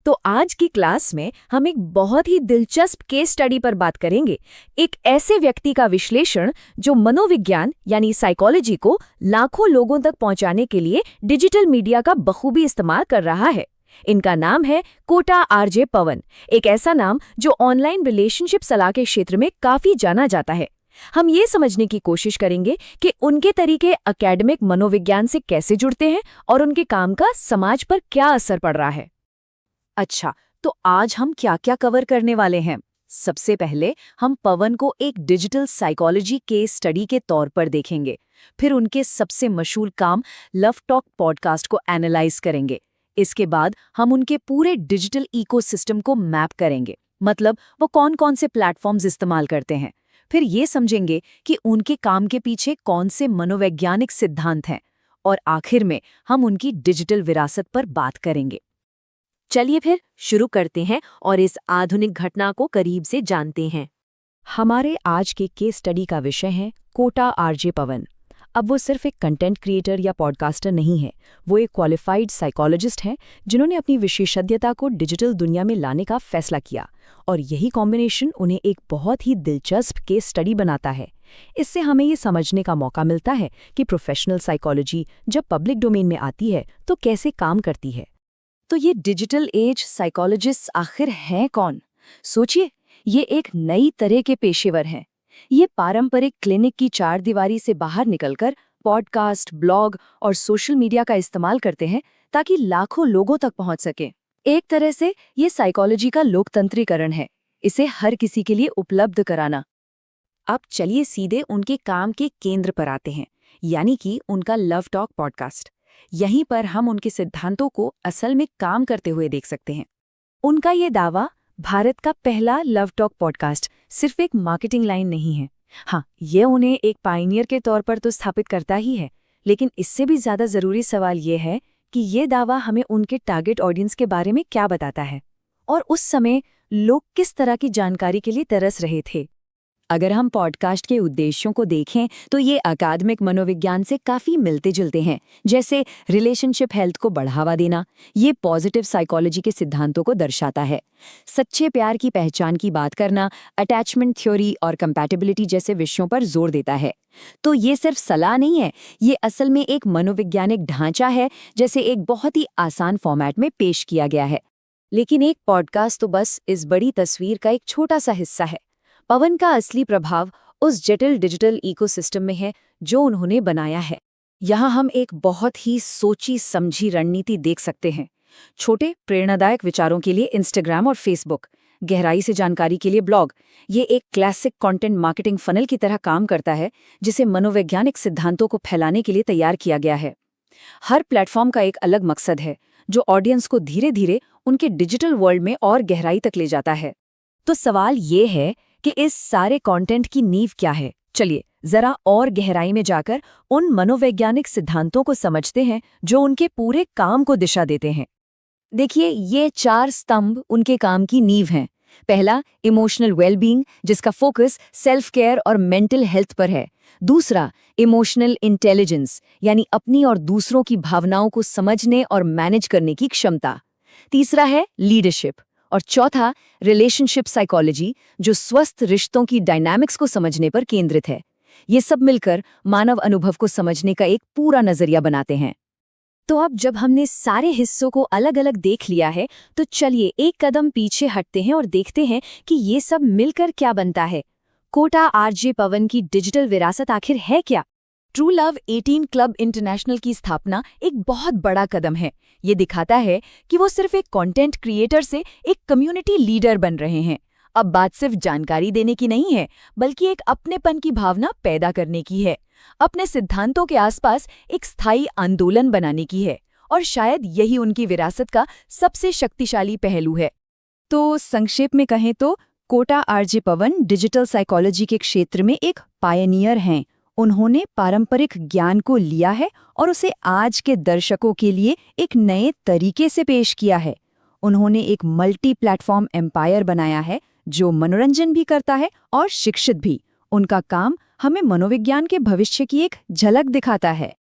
तो आज की क्लास में हम एक बहुत ही दिलचस्प केस स्टडी पर बात करेंगे। एक ऐसे व्यक्ति का विश्लेषण जो मनोविज्ञान यानी साइकोलॉजी को लाखों लोगों तक पहुंचाने के लिए डिजिटल मीडिया का बखूबी इस्तेमाल कर रहा है। इनका नाम है कोटा आरजे पवन, एक ऐसा नाम जो ऑनलाइन रिलेशनशिप सलाह के क्षेत्र में काफी जाना जाता है। हम ये समझने की कोशिश करेंगे कि उनके तरीके एकेडमिक मनोविज्ञान से कैसे जुड़ते हैं और उनके काम का समाज पर क्या असर पड़ रहा है। अच्छा, तो आज हम क्या क्या कवर करने वाले हैं? सबसे पहले हम पवन को एक डिजिटल साइकोलॉजी केस स्टडी के तौर पर देखेंगे। फिर उनके सबसे मशहूर काम लव टॉक पॉडकास्ट को एनालाइज करेंगे। इसके बाद हम उनके पूरे डिजिटल इकोसिस्टम को मैप करेंगे, मतलब वो कौन कौन से प्लेटफॉर्म्स इस्तेमाल करते हैं। फिर ये समझेंगे कि उनके काम के पीछे कौन से मनोवैज्ञानिक सिद्धांत हैं। और आखिर में हम उनकी डिजिटल विरासत पर बात करेंगे। चलिए फिर शुरू करते हैं और इस आधुनिक घटना को करीब से जानते हैं। हमारे आज के केस स्टडी का विषय है कोटा आरजे पवन। अब वो सिर्फ एक कंटेंट क्रिएटर या पॉडकास्टर नहीं है, वो एक क्वालिफाइड साइकोलॉजिस्ट हैं जिन्होंने अपनी विशेषज्ञता को डिजिटल दुनिया में लाने का फैसला किया। और यही कॉम्बिनेशन उन्हें एक बहुत ही दिलचस्प केस स्टडी बनाता है। इससे हमें ये समझने का मौका मिलता है कि प्रोफेशनल साइकोलॉजी जब पब्लिक डोमेन में आती है तो कैसे काम करती है। तो ये डिजिटल एज साइकोलॉजिस्ट आखिर हैं कौन? सोचिए, ये एक नई तरह के पेशेवर हैं। ये पारंपरिक क्लिनिक की चारदीवारी से बाहर निकलकर पॉडकास्ट, ब्लॉग और सोशल मीडिया का इस्तेमाल करते हैं ताकि लाखों लोगों तक पहुंच सके। एक तरह से ये साइकोलॉजी का लोकतंत्रीकरण है, इसे हर किसी के लिए उपलब्ध कराना। अब चलिए सीधे उनके काम के केंद्र पर आते हैं, यानी कि उनका लव टॉक पॉडकास्ट। यहीं पर हम उनके सिद्धांतों को असल में काम करते हुए देख सकते हैं। उनका ये दावा, भारत का पहला लव टॉक पॉडकास्ट, सिर्फ एक मार्केटिंग लाइन नहीं है। हाँ, ये उन्हें एक पायनियर के तौर पर तो स्थापित करता ही है, लेकिन इससे भी ज्यादा जरूरी सवाल ये है कि ये दावा हमें उनके टारगेट ऑडियंस के बारे में क्या बताता है और उस समय लोग किस तरह की जानकारी के लिए तरस रहे थे। अगर हम पॉडकास्ट के उद्देश्यों को देखें तो ये अकादमिक मनोविज्ञान से काफी मिलते जुलते हैं, जैसे रिलेशनशिप हेल्थ को बढ़ावा देना। ये पॉजिटिव साइकोलॉजी के सिद्धांतों को दर्शाता है। सच्चे प्यार की पहचान की बात करना, अटैचमेंट थ्योरी और कंपैटिबिलिटी जैसे विषयों पर जोर देता है। तो ये सिर्फ सलाह नहीं है, ये असल में एक मनोवैज्ञानिक ढांचा है, जैसे एक बहुत ही आसान फॉर्मेट में पेश किया गया है। लेकिन एक पॉडकास्ट तो बस इस बड़ी तस्वीर का एक छोटा सा हिस्सा है। पवन का असली प्रभाव उस जटिल डिजिटल इकोसिस्टम में है जो उन्होंने बनाया है। यहाँ हम एक बहुत ही सोची समझी रणनीति देख सकते हैं। छोटे प्रेरणादायक विचारों के लिए इंस्टाग्राम और फेसबुक, गहराई से जानकारी के लिए ब्लॉग। ये एक क्लासिक कंटेंट मार्केटिंग फनल की तरह काम करता है, जिसे मनोवैज्ञानिक सिद्धांतों को फैलाने के लिए तैयार किया गया है। हर प्लेटफॉर्म का एक अलग मकसद है, जो ऑडियंस को धीरे धीरे उनके डिजिटल वर्ल्ड में और गहराई तक ले जाता है। तो सवाल ये है कि इस सारे कंटेंट की नींव क्या है। चलिए जरा और गहराई में जाकर उन मनोवैज्ञानिक सिद्धांतों को समझते हैं जो उनके पूरे काम को दिशा देते हैं। देखिए, ये 4 स्तंभ उनके काम की नींव हैं। पहला, इमोशनल वेलबींग, जिसका फोकस सेल्फ केयर और मेंटल हेल्थ पर है। दूसरा, इमोशनल इंटेलिजेंस, यानी अपनी और दूसरों की भावनाओं को समझने और मैनेज करने की क्षमता। तीसरा है लीडरशिप। और चौथा, रिलेशनशिप साइकोलॉजी, जो स्वस्थ रिश्तों की डायनामिक्स को समझने पर केंद्रित है। ये सब मिलकर मानव अनुभव को समझने का एक पूरा नजरिया बनाते हैं। तो अब जब हमने सारे हिस्सों को अलग अलग देख लिया है, तो चलिए एक कदम पीछे हटते हैं और देखते हैं कि ये सब मिलकर क्या बनता है। कोटा आरजे पवन की डिजिटल विरासत आखिर है क्या? ट्रू लव 18 क्लब इंटरनेशनल की स्थापना एक बहुत बड़ा कदम है। ये दिखाता है कि वो सिर्फ एक कंटेंट क्रिएटर से एक कम्युनिटी लीडर बन रहे हैं। अब बात सिर्फ जानकारी देने की नहीं है, बल्कि एक अपनेपन की भावना पैदा करने की है, अपने सिद्धांतों के आसपास एक स्थायी आंदोलन बनाने की है। और शायद यही उनकी विरासत का सबसे शक्तिशाली पहलू है। तो संक्षेप में कहें तो कोटा आरजे पवन डिजिटल साइकोलॉजी के क्षेत्र में एक पायनियर हैं। उन्होंने पारंपरिक ज्ञान को लिया है और उसे आज के दर्शकों के लिए एक नए तरीके से पेश किया है। उन्होंने एक मल्टी प्लेटफॉर्म एम्पायर बनाया है जो मनोरंजन भी करता है और शिक्षित भी। उनका काम हमें मनोविज्ञान के भविष्य की एक झलक दिखाता है।